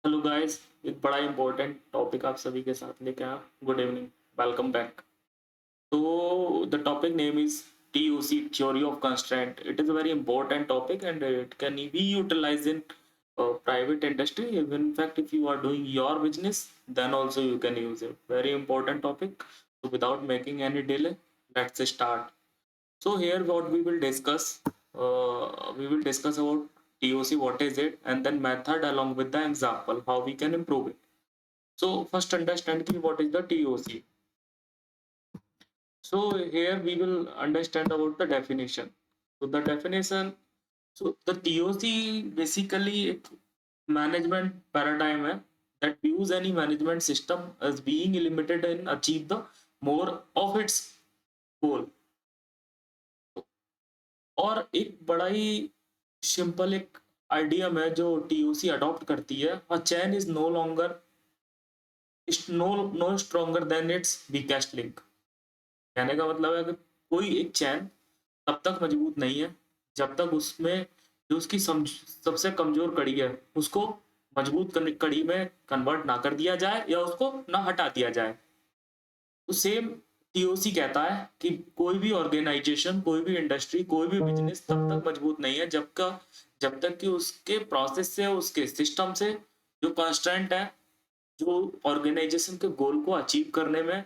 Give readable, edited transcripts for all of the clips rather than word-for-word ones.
Hello guys, एक बड़ा important topic आप सभी के साथ लेके आया। Good evening, welcome back. तो the topic name is TOC, Theory of Constraint. It is a very important topic and it can be utilized in private industry. In fact, if you are doing your business, then also you can use it. Very important topic. So without making any delay, let's start. So here what we will discuss about TOC, what is it, and then method along with the example, how we can improve it. So first understand what is the TOC. So here we will understand about the definition. So the definition, so the TOC basically एक management paradigm है that views any management system as being limited and achieve the more of its goal. और एक बड़ा ही simple एक idiom है जो TOC adopt करती है। A chain is no stronger than its weakest link. कहने का मतलब है कि कोई एक चैन तब तक मजबूत नहीं है जब तक उसमें जो उसकी सबसे कमजोर कड़ी है उसको मजबूत कड़ी में कन्वर्ट ना कर दिया जाए या उसको ना हटा दिया जाए। तो सेम टीओसी कहता है कि कोई भी ऑर्गेनाइजेशन, कोई भी इंडस्ट्री, कोई भी बिजनेस तब तक मजबूत नहीं है जब तक कि उसके प्रोसेस से, उसके सिस्टम से जो कॉन्स्टेंट है, जो ऑर्गेनाइजेशन के गोल को अचीव करने में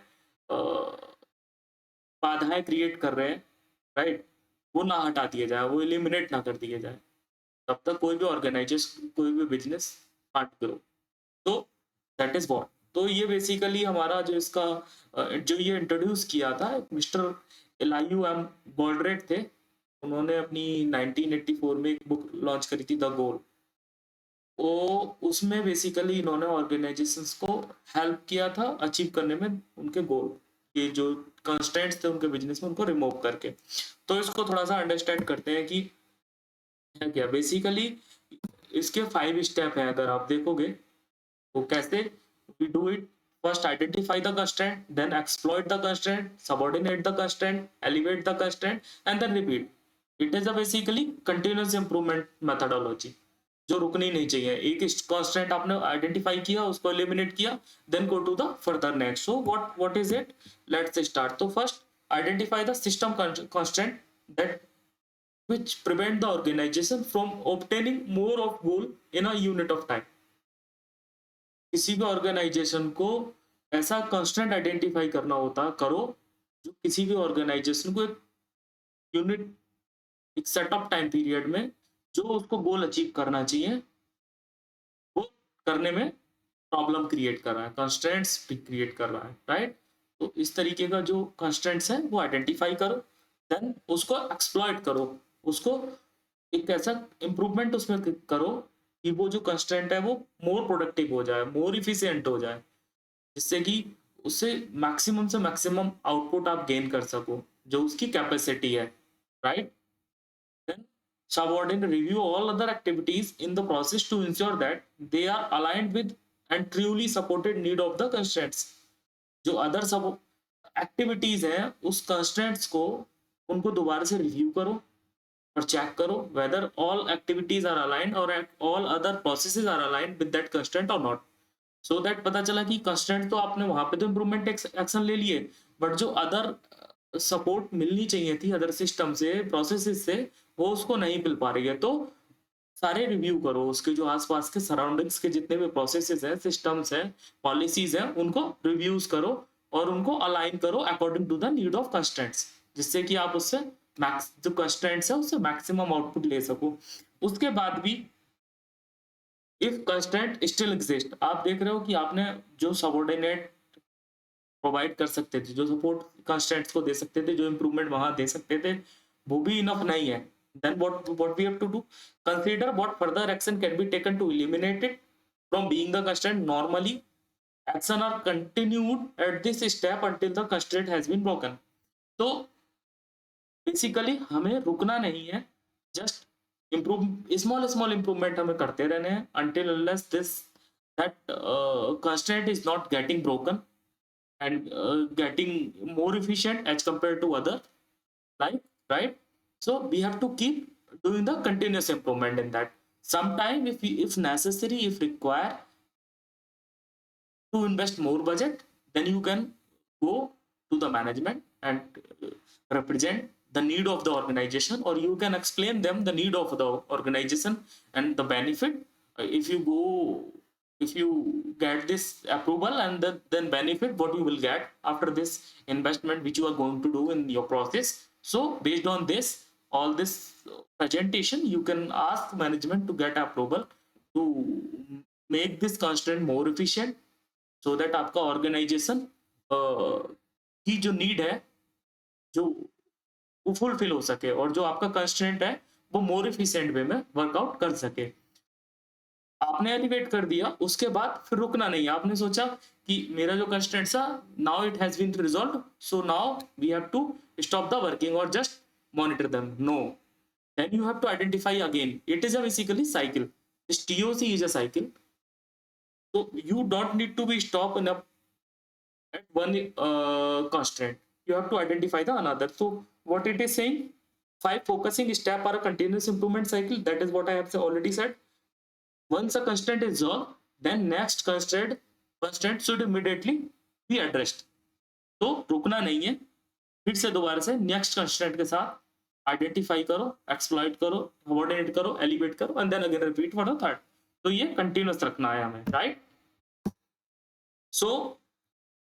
बाधाएं क्रिएट कर रहे हैं, राइट, वो ना हटा दिए जाए, वो एलिमिनेट ना कर दिए जाए। तब तक कोई भी ऑर्गेनाइजेशन, कोई भी बिजनेस कांट ग्रो। तो दैट इज वॉट। तो ये बेसिकली हमारा जो इसका जो ये इंट्रोड्यूस किया था मिस्टर एलायू एम गोल्डरेट थे। उन्होंने अपनी 1984 में एक बुक लॉन्च करी थी, द गोल। वो उसमें बेसिकली इन्होंने ऑर्गेनाइजेशंस को हेल्प किया था अचीव करने में उनके गोल। ये जो कंस्ट्रेंट्स थे उनके बिजनेस में, उनको रिमूव करके। तो इसको थोड़ा सा अंडरस्टैंड करते हैं कि है क्या बेसिकली। इसके 5 स्टेप हैं, अगर आप देखोगे तो कैसे we do it. First identify the constraint, then exploit the constraint, subordinate the constraint, elevate the constraint, and then repeat. It is a basically continuous improvement methodology जो रुकनी नहीं चाहिए। एक constraint आपने आइडेंटिफाई किया, उसको एलिमिनेट किया, then go to the further next. So what is it? Let's start. So first identify the system constraint that which prevent the organization from obtaining more of goal in a unit of time. किसी भी organisation को ऐसा constant identify करना होता करो जो किसी भी ऑर्गेनाइजेशन को एक यूनिट, एक सेटअप टाइम पीरियड में जो उसको गोल अचीव करना चाहिए वो करने में प्रॉब्लम क्रिएट कर रहा है, कंस्ट्रेंट्स क्रिएट कर रहा है, राइट। तो इस तरीके का जो कंस्ट्रेंट्स है वो आइडेंटिफाई करो, देन उसको एक्सप्लॉइट करो, उसको एक ऐसा इम्प्रूवमेंट उसमें करो कि वो जो कंस्टेंट है वो मोर प्रोडक्टिव हो जाए, मोर इफिशियंट हो जाए, जिससे कि उससे मैक्सिमम से मैक्सिमम आउटपुट आप गेन कर सको जो उसकी कैपेसिटी है, right. Then subordinate review all other activities in the process to ensure that they are aligned with and truly supported need of the constraints. जो अदर सब एक्टिविटीज हैं उस कंस्ट्रेंट्स को, उनको दोबारा से रिव्यू करो और चेक करो whether all activities are aligned or all other processes are aligned with that constraint or not. So that पता चला कि कंस्टेंट तो आपने वहां पे तो इम्प्रूवमेंट एक्शन ले लिए, बट जो अदर सपोर्ट मिलनी चाहिए थी अदर सिस्टम से, प्रोसेसेस से, वो उसको नहीं मिल पा रही है। तो सारे रिव्यू करो, उसके जो आसपास के सराउंडिंग्स के जितने भी प्रोसेसेस हैं, सिस्टम्स हैं, पॉलिसीज हैं, उनको रिव्यूज करो और उनको अलाइन करो according to the need of constants, जिससे कि आप उससे मैक्स जो कंस्टेंट्स है उससे मैक्सिमम आउटपुट ले सको। उसके बाद भी इफ कंस्टेंट स्टिल एग्जिस्ट, आप देख रहे हो कि आपने जो सबऑर्डिनेट प्रोवाइड कर सकते थे, जो सपोर्ट कंस्टेंट्स को दे सकते थे, जो इंप्रूवमेंट वहां दे सकते थे, वो भी इनफ नहीं है। Then what we have to do, consider what further action can be taken to eliminate it from being the constant. Normally action are continued at this step until the constant has been broken. तो basically हमें रुकना नहीं है, just improve small small improvement हमें करते रहने हैं until unless this that constraint is not getting broken and getting more efficient as compared to other, like, right. So we have to keep doing the continuous improvement in that. Sometime if necessary, if required, to invest more budget, then you can go to the management and represent the need of the organization, or you can explain them the need of the organization and the benefit. If you go, if you get this approval, and then benefit what you will get after this investment which you are going to do in your process. So based on this, all this presentation, you can ask management to get approval to make this constraint more efficient, so that आपका organisation की जो need है जो वो fulfil हो सके, और जो आपका कंस्ट्रेंट है वो मोर एफिशिएंट वे में वर्कआउट कर सके। आपने एलिवेट कर दिया, उसके बाद फिर रुकना नहीं है। आपने सोचा कि मेरा जो कंस्ट्रेंट था, now it has been resolve, so now we have to stop the working और just monitor them. No, then you have to identify again. It is a basically cycle. This TOC is a cycle. So you don't need to be stopped in at one constraint. You have to identify the another. So what it is saying, 5 focusing step are a continuous improvement cycle. That is what I have already said. Once a constraint is solved, then next constraint should immediately be addressed. तो रुकना नहीं है, फिर से दोबारा से next constraint के साथ आइडेंटिफाई करो, एक्सप्लॉइट करो, कोऑर्डिनेट करो, एलिवेट करो, and then again repeat for the third. तो ये कंटिन्यूअस रखना है हमें, right. So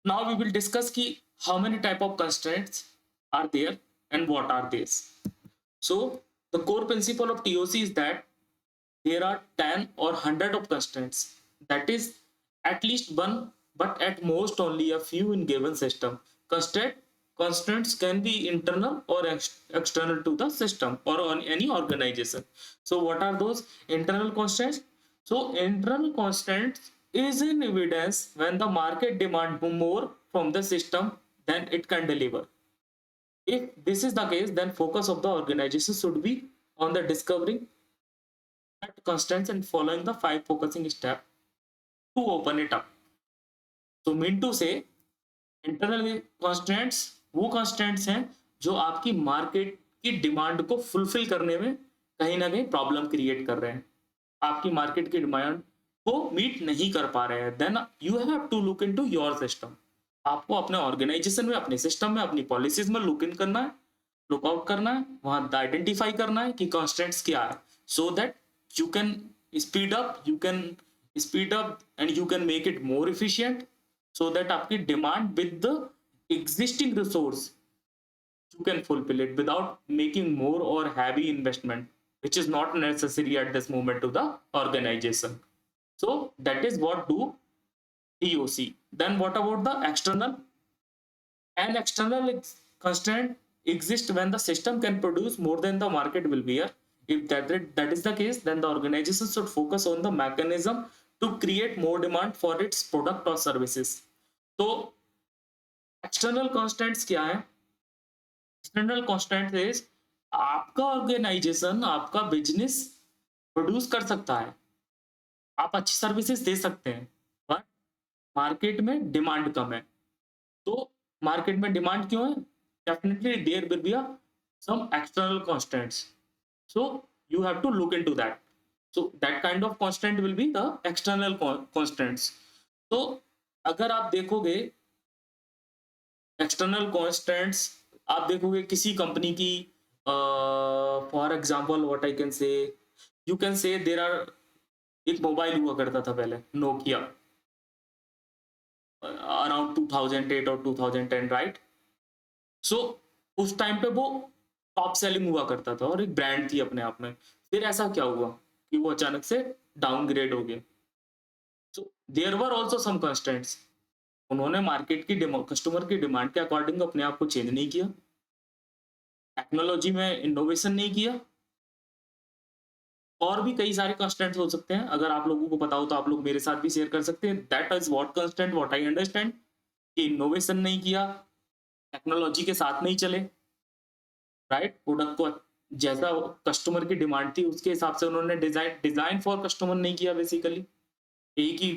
now we will discuss कि how many type of constraints are there and what are this. So the core principle of TOC is that there are 10 or 100 of constraints, that is at least one, but at most only a few in given system. Constraints can be internal or external to the system or on any organization. So what are those internal constraints? So internal constraints is in evidence when the market demand more from the system than it can deliver. If this is the case, then focus of the organization should be on the discovering constraints and following the 5 focusing steps to open it up. So mean to say, internal constraints वो constraints हैं जो आपकी market की demand को fulfil करने में कहीं ना कहीं प्रॉब्लम क्रिएट कर रहे हैं, आपकी मार्केट की डिमांड को मीट नहीं कर पा रहे हैं। Then you have to look into your system. आपको अपने ऑर्गेनाइजेशन में, अपने सिस्टम में, अपनी पॉलिसीज में लुक इन करना है, लुकआउट करना है, वहां आइडेंटिफाई करना है कि कंस्ट्रेंट्स क्या है, so that you can speed up and you can make it more efficient, so that आपकी demand with the existing resource you can fulfill it without making more or heavy investment which is not necessary at this moment to the organization. So that is what do TOC. Then what about the external? An external constraint exists when the system can produce more than the market will bear. If that is the case, then the organization should focus on the mechanism to create more demand for its product or services. तो external constraints क्या है? External constraint is आपका organisation, आपका business produce कर सकता है, आप अच्छी सर्विसेज दे सकते हैं, बट मार्केट में डिमांड कम है। तो मार्केट में डिमांड क्यों है? Definitely there will be some external constraints. So you have to look into that. So that kind of constraint will be the external constraints. तो अगर आप देखोगे external constraints, आप देखोगे किसी कंपनी की, for example what I can say, you can say there are, एक mobile हुआ करता था पहले, नोकिया, अराउंड 2008 और 2010, राइट। सो उस टाइम पे वो टॉप सेलिंग हुआ करता था और एक ब्रांड थी अपने आप में। फिर ऐसा क्या हुआ कि वो अचानक से डाउनग्रेड हो गया। So there were also some constraints. उन्होंने मार्केट की कस्टमर की डिमांड के अकॉर्डिंग अपने आप को चेंज नहीं किया, टेक्नोलॉजी में इनोवेशन नहीं किया, और भी कई सारे कंस्ट्रेंट्स हो सकते हैं। अगर आप लोगों को पता हो तो आप लोग मेरे साथ भी शेयर कर सकते हैं। That is what constraint, what I understand, कि इनोवेशन नहीं किया, टेक्नोलॉजी के साथ नहीं चले, राइट। प्रोडक्ट को जैसा कस्टमर की डिमांड थी उसके हिसाब से उन्होंने डिजाइन फॉर कस्टमर नहीं किया। बेसिकली एक ही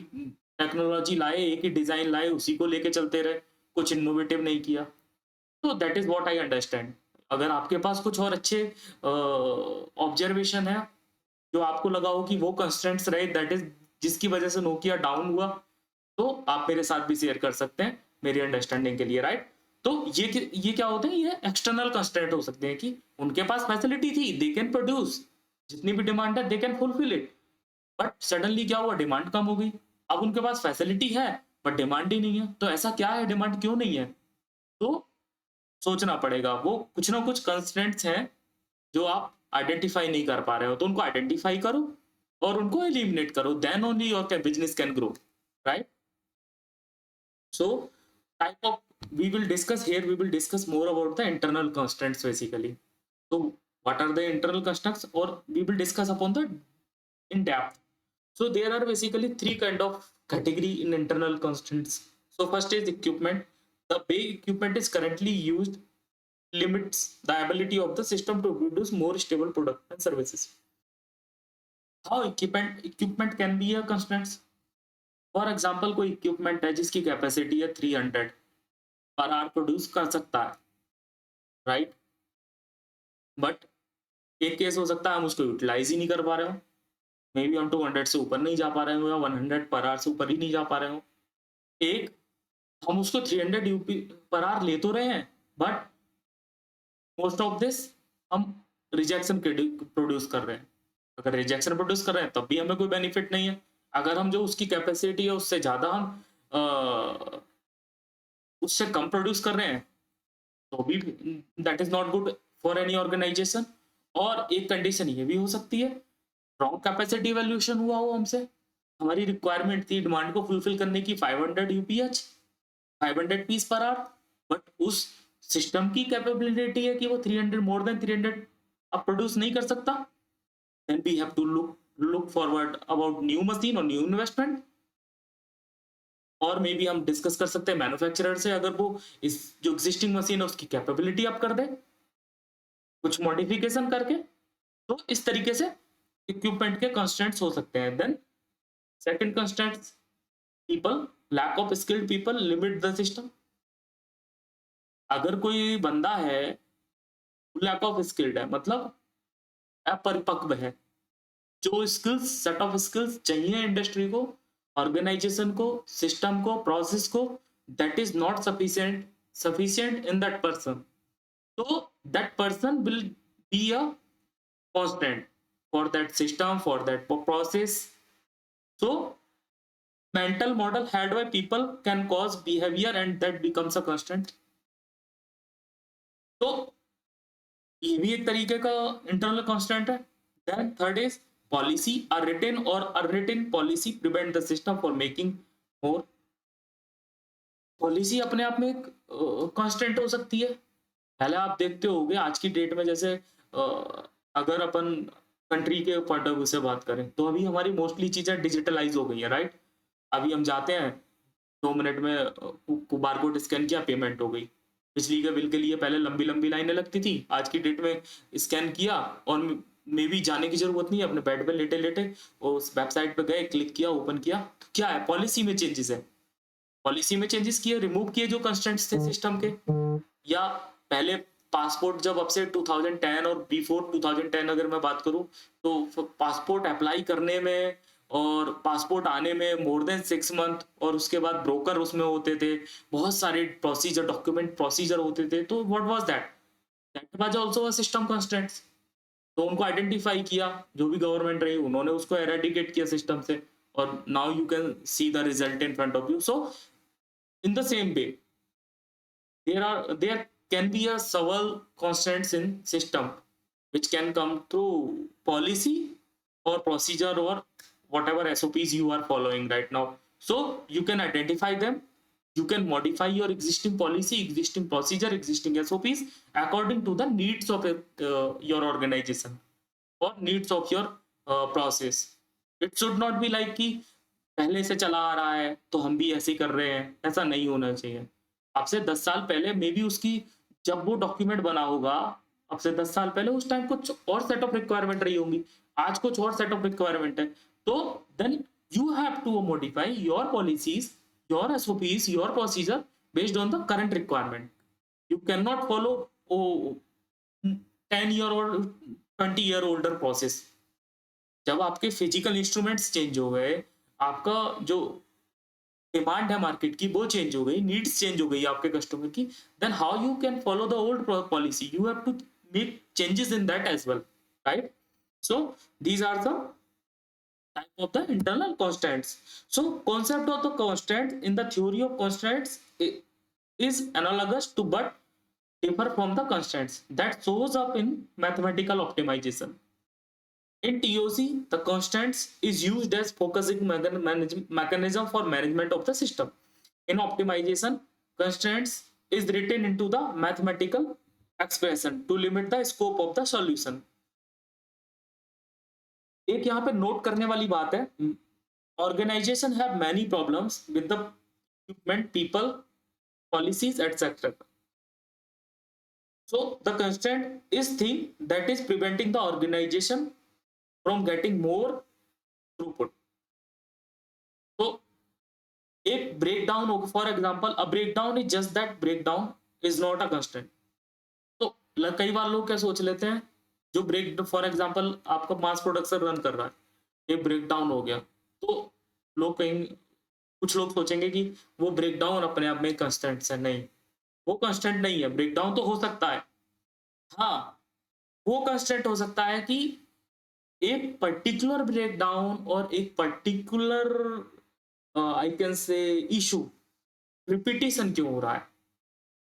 टेक्नोलॉजी लाए, एक ही डिजाइन लाए, उसी को लेके चलते रहे, कुछ इनोवेटिव नहीं किया। तो that is what I understand. अगर आपके पास कुछ और अच्छे ऑब्जर्वेशन है जो आपको लगा हो कि वो कंस्ट्रेंट्स रहे, दैट इज जिसकी वजह से नोकिया डाउन हुआ, तो आप मेरे साथ भी शेयर कर सकते हैं मेरी अंडरस्टैंडिंग के लिए, राइट? तो ये क्या होते हैं, ये एक्सटर्नल कंस्ट्रेंट हो सकते हैं कि उनके पास फैसिलिटी थी, दे कैन प्रोड्यूस, जितनी भी डिमांड है they can fulfil it, but suddenly क्या हुआ, डिमांड कम हो गई। अब उनके पास फैसिलिटी है बट डिमांड ही नहीं है, तो ऐसा क्या है, डिमांड क्यों नहीं है? तो सोचना पड़ेगा, वो कुछ ना कुछ कंस्ट्रेंट्स हैं जो आप आइडेंटिफाई नहीं कर पा रहे हो, तो उनको आइडेंटिफाई करो और उनको एलिमिनेट करो, then only your business can grow, right? So type of, we will discuss here, we will discuss more about the internal constraints basically. So what are the internal constraints, or we will discuss upon the in depth. So there are basically three kind of category in internal constraints. So first is equipment. The way equipment is currently used limits the ability of the system to produce more stable products and services. How equipment can be a constraints? For example कोई equipment है जिसकी capacity है 300 per hour produce कर सकता है, right? But एक case हो सकता है हम उसको यूटिलाइज ही नहीं कर पा रहे हो, मे बी हम 200 से ऊपर नहीं जा पा रहे हो या 100 पर आवर से ऊपर ही नहीं जा पा रहे हो। एक, हम उसको 300 यूपी पर आवर ले तो रहे हैं बट मोस्ट ऑफ दिस हम रिजेक्शन प्रोड्यूस कर रहे हैं। अगर रिजेक्शन प्रोड्यूस कर रहे हैं तब भी हमें कोई बेनिफिट नहीं है। अगर हम जो उसकी कैपेसिटी है उससे ज्यादा हम उससे कम प्रोड्यूस कर रहे हैं तो भी that is not good for any organisation. और एक कंडीशन ये भी हो सकती है, रॉन्ग कैपेसिटी वैल्यूएशन हुआ हो हमसे, हमारी रिक्वायरमेंट थी डिमांड को फुलफिल करने की 500 यूपीएच 500 पीस पर आवर, बट उस सिस्टम की कैपेबिलिटी है कि वो 300 मोर देन 300 अब प्रोड्यूस नहीं कर सकता, then we have to look forward about new machine और न्यू इन्वेस्टमेंट। और मे बी हम डिस्कस कर सकते हैं मैन्युफैक्चरर से, अगर वो इस जो एग्जिस्टिंग मशीन है उसकी कैपेबिलिटी अप कर दे कुछ मॉडिफिकेशन करके। तो इस तरीके से इक्विपमेंट के कंस्ट्रेंट्स हो सकते हैं। Then second constraints, people, lack of skilled people limit the system. अगर कोई बंदा है लैक ऑफ स्किल्ड है मतलब अपरिपक्व है, जो स्किल्स, सेट ऑफ स्किल्स चाहिए इंडस्ट्री को, ऑर्गेनाइजेशन को, सिस्टम को, प्रोसेस को, that is not sufficient in that person, तो that person will be a constant for that system, for that process. So mental model had by people can cause behavior and that becomes a constant. तो ये भी एक तरीके का internal constant है। Then third is policy, a written or unwritten policy prevent the system for making more। Policy अपने आप में एक कांस्टेंट हो सकती है। पहले आप देखते होगे आज की डेट में, जैसे अगर अपन कंट्री के पॉइंट ऑफ व्यू से बात करें तो अभी हमारी मोस्टली चीजें डिजिटलाइज हो गई है, राइट? अभी हम जाते हैं 2 मिनट में बारकोड स्कैन किया, पेमेंट हो गई। बिजली के बिल के लिए पहले लंबी लंबी लाइनें लगती थी, आज की डेट में स्कैन किया और मे भी जाने की जरूरत नहीं है, अपने बेड पे लेटे लेटे उस वेबसाइट पे गए, क्लिक किया, ओपन किया। तो क्या है, पॉलिसी में चेंजेस है, पॉलिसी में चेंजेस किए, रिमूव किए जो कंस्ट्रेंट्स थे सिस्टम के। या पहले पासपोर्ट जब अब से 2010 और बिफोर 2010 अगर मैं बात करूं तो पासपोर्ट अप्लाई करने में और पासपोर्ट आने में मोर देन 6 मंथ, और उसके बाद ब्रोकर उसमें होते थे, बहुत सारे प्रोसीजर, डॉक्यूमेंट प्रोसीजर होते थे। तो what was that, that was also a system constraints. तो उनको आइडेंटिफाई किया, जो भी गवर्नमेंट रही उन्होंने उसको एरेडिकेट किया सिस्टम से, और now you can see the result in front of you. So in the same way there can be a several constants in system which can come through policy or procedure or whatever SOPs you are following right now. So you can identify them, you can modify your existing policy, existing procedure, existing SOPs according to the needs of your organization or needs of your process. It should not be like कि पहले से चला आ रहा है तो हम भी ऐसे ही कर रहे हैं, ऐसा नहीं होना चाहिए। आपसे 10 साल पहले मे बी उसकी जब वो डॉक्यूमेंट बना होगा, अब से 10 साल पहले उस टाइम कुछ और सेट ऑफ रिक्वायरमेंट रही होंगी, आज कुछ और सेट ऑफ रिक्वायरमेंट है। तो then you have to modify your policies, your SOPs, your procedure based on the current requirement. You can not follow 10 year और 20 ईयर ओल्डर प्रोसेस। जब आपके फिजिकल इंस्ट्रूमेंट्स चेंज हो गए, आपका जो डिमांड है मार्केट की वो चेंज हो गई, नीड्स चेंज हो गई आपके कस्टमर की, then how you can follow the old policy, you have to make changes in that as well, right? So these are the type of the internal constants. So concept of the constant in the theory of constants is analogous to but differ from the constants that shows up in mathematical optimization. In TOC, the constants is used as focusing mechanism for management of the system. In optimization, constants is written into the mathematical expression to limit the scope of the solution. एक यहाँ पे note करने वाली बात है, organisation have many problems with the equipment, people, policies, etc. So the constraint is thing that is preventing the organization from getting more throughput. So एक breakdown होगा, for example, a breakdown is just that breakdown is not a constraint. तो कई बार लोग क्या सोच लेते हैं, जो ब्रेक फॉर एग्जांपल आपका मास प्रोडक्शन रन कर रहा है, एक ब्रेकडाउन हो गया, तो लोग कहीं कुछ लोग सोचेंगे कि वो ब्रेकडाउन अपने आप में कंस्टेंट है। नहीं, वो कंस्टेंट नहीं है। ब्रेकडाउन तो हो सकता है, हाँ, वो कंस्टेंट हो सकता है कि एक पर्टिकुलर ब्रेकडाउन और एक पर्टिकुलर आई कैन से इशू रिपीटिशन क्यों हो रहा है।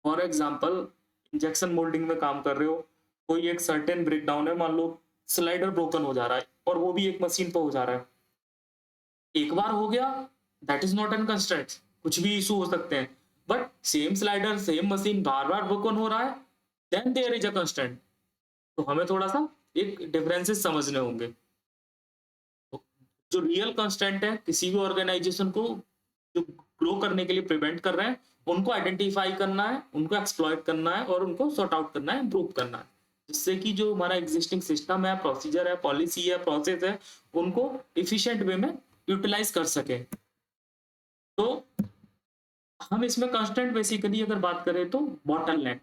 फॉर एग्जांपल इंजेक्शन मोल्डिंग में काम कर रहे हो, कोई एक सर्टेन ब्रेकडाउन है, मान लो स्लाइडर ब्रोकन हो जा रहा है और वो भी एक मशीन पर हो जा रहा है, एक बार हो गया, that is not an constraint, कुछ भी इशू हो सकते हैं, but same slider same machine बार बार ब्रोकन हो रहा है, then there is a constraint. तो हमें थोड़ा सा एक डिफरेंसेस समझने होंगे। तो जो रियल कंस्ट्रेंट है किसी भी ऑर्गेनाइजेशन को जो ग्रो करने के लिए प्रिवेंट कर रहे हैं, उनको आइडेंटिफाई करना है, उनको एक्सप्लॉइट करना है और उनको सॉर्ट आउट करना है, इम्प्रूव करना है, जिससे कि जो हमारा एग्जिस्टिंग सिस्टम है, प्रोसीजर है, पॉलिसी है, प्रोसेस है, उनको इफिशिएंट वे में यूटिलाइज कर सके। तो हम इसमें कंस्टेंट बेसिकली अगर बात करें तो बॉटलनेक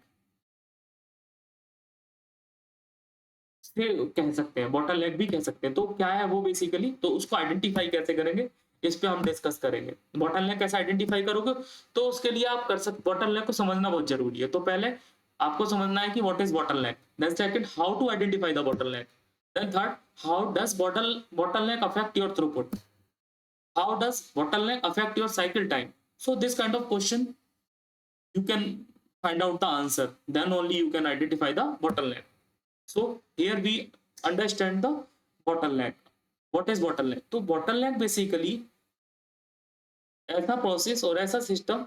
कह सकते हैं, बॉटलनेक भी कह सकते हैं। तो क्या है वो बेसिकली, तो उसको आइडेंटिफाई कैसे करेंगे इस पे हम डिस्कस करेंगे। बॉटलनेक कैसे आइडेंटिफाई करोगे, तो उसके लिए आप कर सकते, बॉटलनेक को समझना बहुत जरूरी है। तो पहले आपको समझना है कि what is bottleneck, then second how to identify the bottleneck, then third how does bottleneck affect your throughput, how does bottleneck affect your cycle time. So this kind of question you can find out the answer, then only you can identify the bottleneck. So here we understand the bottleneck. What is bottleneck? तो bottleneck basically ऐसा process और ऐसा system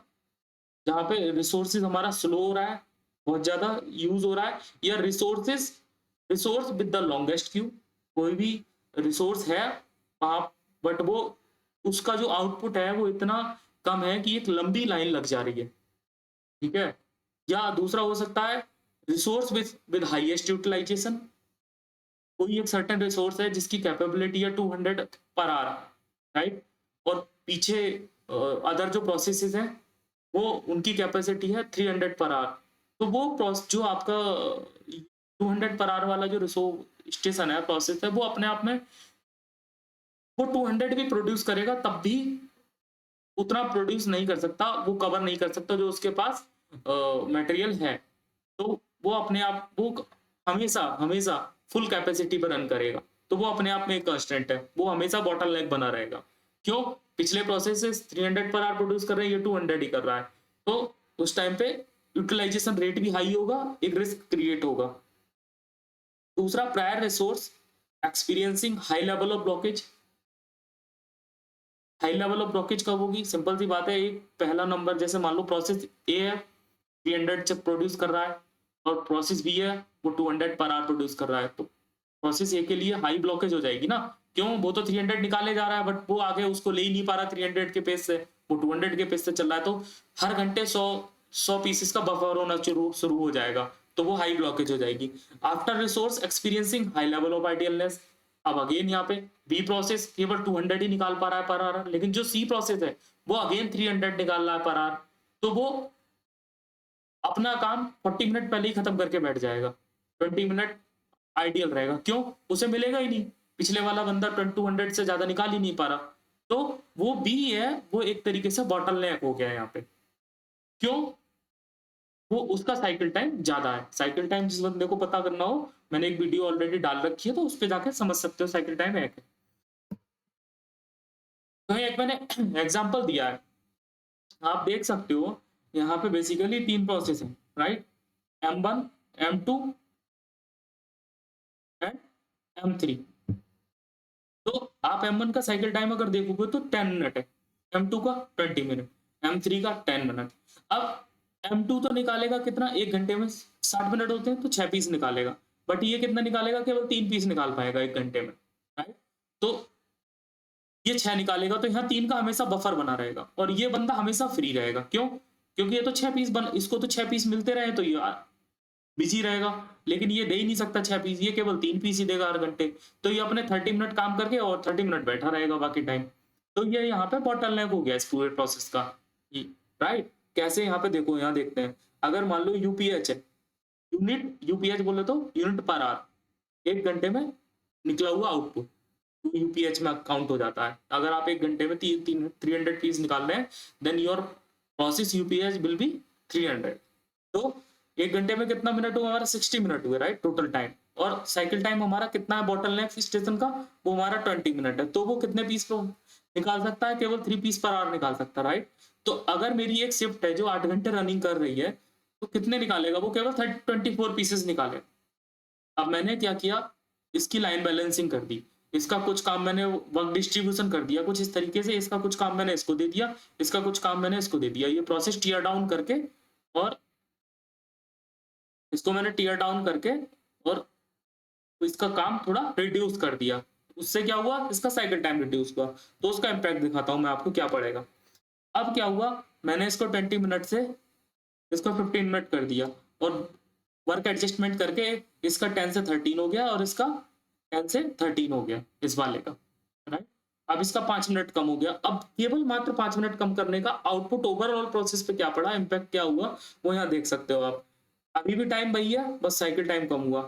जहाँ पे resources हमारा slow हो रहा है, बहुत ज्यादा यूज हो रहा है, या resource with the longest Q, कोई भी रिसोर्स है वहां, बट वो उसका जो आउटपुट है वो इतना कम है कि एक लंबी लाइन लग जा रही है, ठीक है। या दूसरा हो सकता है रिसोर्स विद हाईएस्ट यूटिलाइजेशन, कोई एक सर्टेन रिसोर्स है जिसकी कैपेबिलिटी है 200 पर आवर, राइट, और पीछे अदर जो प्रोसेसेस हैं वो उनकी कैपेसिटी है 300 पर आवर। तो वो जो आपका 200 पर आवर वाला जो रिसोर्स स्टेशन है, प्रोसेस है, वो अपने आप में वो 200 भी प्रोड्यूस करेगा तब भी उतना प्रोड्यूस नहीं कर सकता, वो कवर नहीं कर सकता जो उसके पास मटेरियल है। तो वो अपने आप वो हमेशा हमेशा फुल कैपेसिटी पर रन करेगा, तो वो अपने आप में एक कांस्टेंट है, वो हमेशा बॉटलनेक बना रहेगा। क्यों? पिछले प्रोसेस 300 पर आवर प्रोड्यूस कर रहे हैं, ये 200 ही कर रहा है, तो उस टाइम पे यूटिलाइजेशन रेट भी हाई होगा, एक रिस्क क्रिएट होगा। दूसरा, prior resource experiencing high level of blockage. High level of blockage कब होगी? सिंपल सी बात है, एक पहला नंबर, जैसे मान लो प्रोसेस ए है 300 जब प्रोड्यूस कर रहा है और प्रोसेस बी है वो 200 पर आवर प्रोड्यूस कर रहा है, तो प्रोसेस ए के लिए हाई ब्लॉकेज हो जाएगी ना। क्यों? वो तो 300 निकाले जा रहा है, बट वो आगे उसको ले ही नहीं पा रहा 300 के पेस से, वो 200 के पेस से चल रहा है, तो हर घंटे 100 पीसेस का बफर होना शुरू हो जाएगा, तो वो हाई ब्लॉकेज हो जाएगी। After resource experiencing high level of idealness, अब अगेन यहाँ पे बी प्रोसेस केवल 200 ही निकाल पा रहा है पर आवर, लेकिन जो सी प्रोसेस है वो अगेन 300 निकाल रहा है पर आवर, तो वो अपना काम 40 मिनट पहले ही खत्म करके बैठ जाएगा। 20 मिनट आइडियल रहेगा। क्यों? उसे मिलेगा ही नहीं, पिछले वाला बंदा 200 से ज्यादा निकाल ही नहीं पा रहा, तो वो बी है, वो एक तरीके से बॉटलनेक हो गया यहाँ पे। क्यों? वो उसका साइकिल टाइम ज्यादा है। साइकिल टाइम जिस बंदे को पता करना हो, मैंने एक वीडियो ऑलरेडी डाल रखी है, तो उस पे जाके समझ सकते हो साइकिल टाइम है क्या। तो एक मैंने एग्जांपल दिया है, आप देख सकते हो यहाँ पे बेसिकली 3 प्रोसेस है, right? M1, M2 and M3। तो आप M1 का साइकिल टाइम अगर देखोगे तो 10 मिनट है, M2 का 20 मिनट, M3 का 10 मिनट। अब M2 तो निकालेगा कितना, एक घंटे में 60 मिनट होते हैं तो 6 पीस निकालेगा, बट ये कितना निकालेगा, केवल 3 पीस निकाल पाएगा एक घंटे में, राइट? तो ये 6 निकालेगा, तो यहाँ 3 का हमेशा बफर बना रहेगा, और ये बंदा हमेशा फ्री रहेगा। क्यों? क्योंकि ये तो 6 पीस इसको तो 6 पीस मिलते रहे तो ये बिजी रहेगा, लेकिन ये दे ही नहीं सकता 6 पीस, ये केवल 3 पीस ही देगा हर घंटे। तो ये अपने 30 मिनट काम करके और 30 मिनट बैठा रहेगा बाकी टाइम। तो ये यहाँ पे बॉटलनेक हो गया इस पूरे प्रोसेस का, राइट? कैसे? यहाँ पे देखो, यहाँ देखते हैं। अगर मान लो यूपीएच है, यूनिट यूपीएच बोले तो यूनिट पर आवर, एक घंटे में निकला हुआ आउटपुट यूपीएच में काउंट हो जाता है। अगर आप एक घंटे में 300 पीस निकाल रहे हैं, then your process UPH will be 300। तो एक घंटे में कितना मिनट हुआ हमारा? 60 मिनट हुए, राइट? Total time. और साइकिल टाइम हमारा कितना है बॉटलनेक स्टेशन का? वो हमारा 20 मिनट है। तो वो कितने पीस निकाल सकता है? केवल 3 पीस पर आवर निकाल सकता है, राइट? तो अगर मेरी एक शिफ्ट है जो 8 घंटे रनिंग कर रही है, तो कितने निकालेगा वो? केवल 24 पीसेस निकाले। अब मैंने क्या किया, इसकी लाइन बैलेंसिंग कर दी, इसका कुछ काम मैंने वर्क डिस्ट्रीब्यूशन कर दिया कुछ इस तरीके से, इसका कुछ काम मैंने इसको दे दिया, इसका कुछ काम मैंने इसको दे दिया। ये प्रोसेस टीयर डाउन करके, और इसको मैंने टीयर डाउन करके और इसका काम थोड़ा रिड्यूस कर दिया। उससे क्या हुआ? इसका साइकिल टाइम रिड्यूस हुआ। तो उसका इम्पैक्ट दिखाता हूं मैं आपको क्या पड़ेगा। अब क्या हुआ, मैंने इसको 20 मिनट से इसको 15 मिनट कर दिया, और वर्क एडजस्टमेंट करके इसका 10 से 13 हो गया, और इसका 10 से 13 हो गया इस वाले का, राइट? अब इसका 5 मिनट कम हो गया। अब केवल मात्र 5 मिनट कम करने का आउटपुट ओवरऑल प्रोसेस पे क्या पड़ा, इम्पैक्ट क्या हुआ, वो यहाँ देख सकते हो आप। अभी भी टाइम वही है, बस साइकिल टाइम कम हुआ।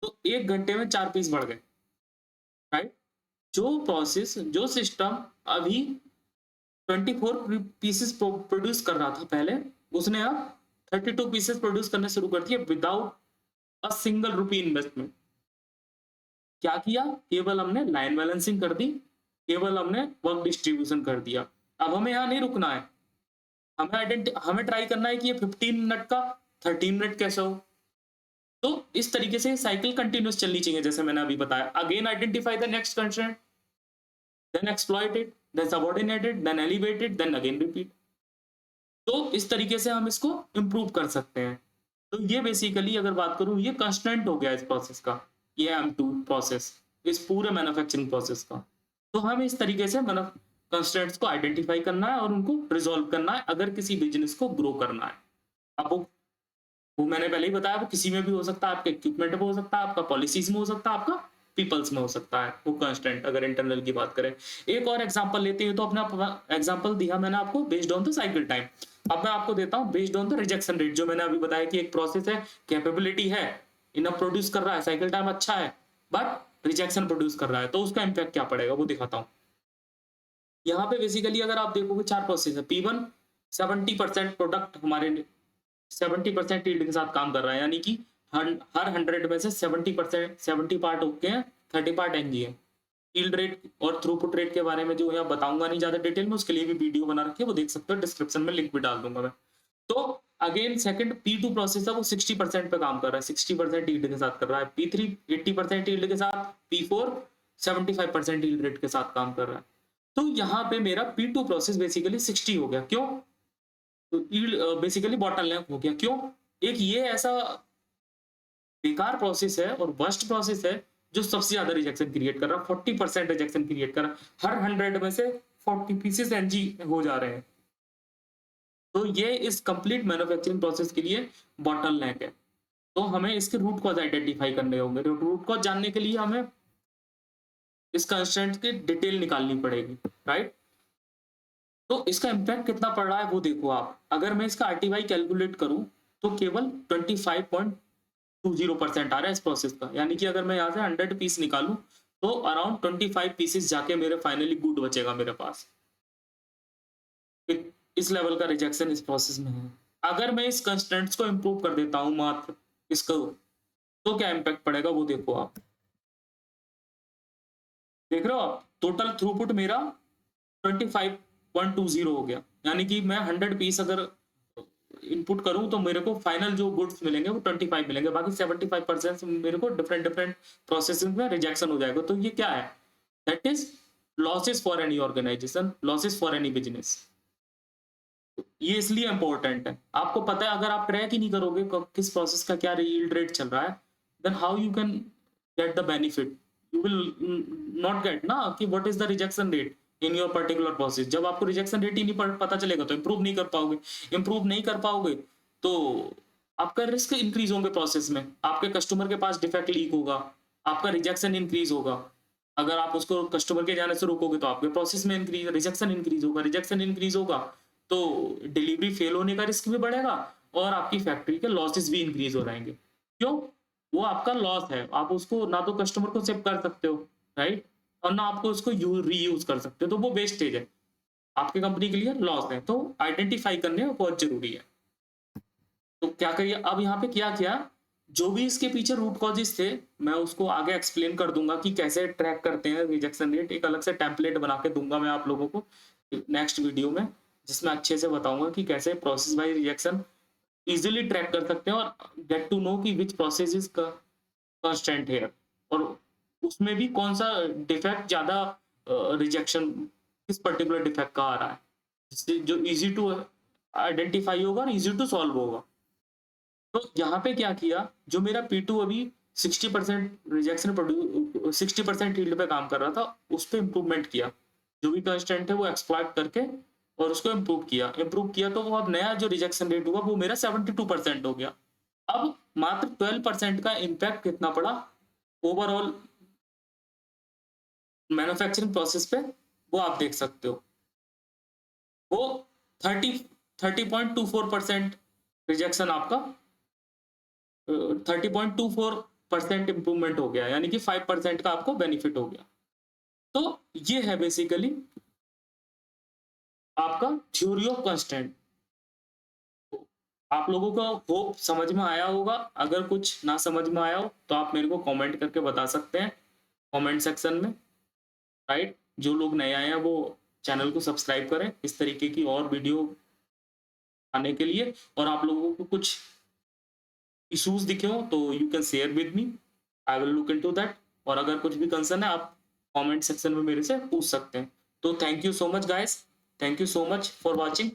तो एक घंटे में 4 पीस बढ़ गए, राइट? जो प्रोसेस, जो सिस्टम अभी 24 पीसेस प्रोड्यूस कर रहा था पहले, उसने अब 32 पीसेस प्रोड्यूस करने शुरू कर दिए without a single rupee investment. क्या किया? केवल हमने लाइन बैलेंसिंग कर दी, केवल हमने वर्क डिस्ट्रीब्यूशन कर दिया। अब हमें यहाँ नहीं रुकना है, हमें ट्राई करना है कि ये 15 मिनट का 13 मिनट कैसे हो। तो इस तरीके से साइकिल कंटिन्यूस चलनी चाहिए, जैसे मैंने अभी बताया। Again identify the next constraint, then exploit it, then subordinate it, then elevate it, then again repeat. तो इस तरीके से हम इसको इंप्रूव कर सकते हैं। तो ये बेसिकली अगर बात करूं, ये कंस्टेंट हो गया इस प्रोसेस का, ये M2 प्रोसेस, इस पूरे मैन्युफैक्चरिंग प्रोसेस का। तो हम इस तरीके से कंस्टेंट्स को आइडेंटिफाई करना है और उनको रिजॉल्व करना है अगर किसी बिजनेस को ग्रो करना है। अब वो मैंने पहले ही बताया, वो किसी में भी हो सकता है, आपके इक्विपमेंट में हो सकता है, आपका पॉलिसीज में हो सकता है, आपका पीपल्स में हो सकता है वो कंस्टेंट, अगर इंटरनल की बात करें। एक और एग्जांपल लेते हैं, तो अपना एग्जांपल दिया मैंने आपको based on the cycle time. अब मैं आपको देता हूं based on the rejection rate. जो मैंने अभी बताया कि एक प्रोसेस है, कैपेबिलिटी है, इनफ प्रोड्यूस कर रहा है, साइकिल टाइम अच्छा है, बट रिजेक्शन प्रोड्यूस कर रहा है, तो उसका इम्पैक्ट क्या पड़ेगा वो दिखाता हूँ। यहाँ पे बेसिकली अगर आप देखोगे 4 प्रोसेस है। P1 70% प्रोडक्ट हमारे 70% यील्ड के साथ काम कर रहा है, यानी कि हर 100 में से 70% 70 पार्ट ओके हैं, 30 पार्ट एनजी है। यील्ड रेट और थ्रूपुट रेट के बारे में जो यहाँ बताऊंगा नहीं ज्यादा डिटेल में, उसके लिए भी वीडियो बना रखी है, वो देख सकते हो, डिस्क्रिप्शन में लिंक भी डाल दूंगा मैं। तो अगेन सेकंड P2 प्रोसेस है, वो 60% पे काम कर रहा है, 60% यील्ड के साथ कर रहा है। P3 80% यील्ड के साथ, P4 75% यील्ड रेट के साथ काम कर रहा है। तो यहाँ पे मेरा P2 प्रोसेस बेसिकली 60 हो गया। क्यों? तो यील्ड बेसिकली बॉटलनेक हो गया। क्यों? एक ये ऐसा बेकार प्रोसेस है और वर्स्ट प्रोसेस है जो सबसे ज्यादा रिजेक्शन क्रिएट कर रहा है, 40% रिजेक्शन क्रिएट कर रहा है। हर 100 में से 40 पीसेस एनजी हो जा रहे हैं। तो ये इस कंप्लीट मैन्युफैक्चरिंग प्रोसेस के लिए बॉटलनेक है। तो हमें इसके रूट कॉज आइडेंटिफाई करने होंगे। रूट कॉज जानने के लिए हमें इस कंस्ट्रेंट की डिटेल निकालनी पड़ेगी, राइट? तो इसका इम्पैक्ट कितना पड़ रहा है वो देखो आप। अगर मैं इसका आरटीवाई कैलकुलेट करूं तो केवल 25.20% आ रहा है इस प्रोसेस का, यानी कि अगर मैं यहाँ से 100 पीस निकालूं तो अराउंड 25 पीसेस जाके मेरे फाइनली गुड बचेगा मेरे पास। इस लेवल का रिजेक्शन इस प्रोसेस में है। अगर मैं इस कंस्टेंट्स को इम्प्रूव कर देता हूँ मात्र इसको, तो क्या इम्पैक्ट पड़ेगा वो देखो आप। देख रहे हो आप, टोटल थ्रूपुट मेरा 25.20 हो गया, यानी कि मैं 100 पीस अगर इनपुट करूं तो मेरे को फाइनल जो गुड्स मिलेंगे वो 25 मिलेंगे, बाकी 75% मेरे को डिफरेंट डिफरेंट प्रोसेसिंग में रिजेक्शन हो जाएगा। तो ये क्या है, that is losses for any organisation, losses for any business. ये इसलिए इंपॉर्टेंट है, आपको पता है अगर आप ट्रैक ही नहीं करोगे किस प्रोसेस का क्या यील्ड रेट चल रहा है, then how you can get the benefit, you will not get ना कि what is the rejection rate in your particular process. जब आपको रिजेक्शन रेट ही नहीं पता चलेगा तो इंप्रूव नहीं कर पाओगे, इंप्रूव नहीं कर पाओगे तो आपका रिस्क इंक्रीज होंगे प्रोसेस में, आपके कस्टमर के पास डिफेक्ट लीक होगा, आपका रिजेक्शन इंक्रीज होगा। अगर आप उसको कस्टमर के जाने से रोकोगे तो आपके प्रोसेस में इंक्रीज रिजेक्शन इंक्रीज होगा, रिजेक्शन इंक्रीज होगा तो डिलीवरी फेल होने का रिस्क भी बढ़ेगा और आपकी फैक्ट्री के लॉसेस भी इंक्रीज हो जाएंगे। क्यों, वो आपका लॉस है, आप उसको ना तो कस्टमर को सेव कर सकते हो, राइट, और ना आपको उसको रीयूज कर सकते हो, तो वो वेस्टेज है, आपकी कंपनी के लिए लॉस है। तो आइडेंटिफाई करने बहुत जरूरी है। तो क्या करिए, अब यहाँ पे क्या किया, जो भी इसके पीछे रूट कॉजेस थे मैं उसको आगे एक्सप्लेन कर दूंगा कि कैसे ट्रैक करते हैं रिजेक्शन रेट, एक अलग से टेम्पलेट बना के दूंगा मैं आप लोगों को नेक्स्ट वीडियो में, जिसमें अच्छे से बताऊंगा कि कैसे process by rejection easily track कर सकते हैं और गेट टू नो कि which process is constant here, और उसमें भी कौन सा डिफेक्ट ज्यादा रिजेक्शन किस पर्टिकुलर डिफेक्ट का आ रहा है, जिससे जो इजी टू आइडेंटिफाई होगा और इजी टू सॉल्व होगा। तो यहाँ पे क्या किया, जो मेरा P2 अभी 60% रिजेक्शन 60% यील्ड पे काम कर रहा था, उस पर इम्प्रूवमेंट किया, जो भी कंस्टेंट है वो एक्सप्लॉइट करके और उसको इम्प्रूव किया तो वो अब नया जो रिजेक्शन रेट हुआ वो मेरा 72% हो गया। अब मात्र 12% का इम्पैक्ट कितना पड़ा ओवरऑल मैन्युफैक्चरिंग प्रोसेस पे, वो आप देख सकते हो, वो 30.24% रिजेक्शन आपका 30.24% इंप्रूवमेंट हो गया, यानी कि 5% का आपको बेनिफिट हो गया। तो ये है बेसिकली आपका थ्योरी ऑफ कंस्टेंट। आप लोगों को होप समझ में आया होगा, अगर कुछ ना समझ में आया हो तो आप मेरे को कमेंट करके बता सकते हैं कमेंट सेक्शन में, राइट। जो लोग नए आए हैं वो चैनल को सब्सक्राइब करें इस तरीके की और वीडियो आने के लिए, और आप लोगों को कुछ इश्यूज दिखे हो तो you can share with me, I will look into that, और अगर कुछ भी कंसर्न है आप कमेंट सेक्शन में मेरे से पूछ सकते हैं। तो thank you so much guys, thank you so much for watching.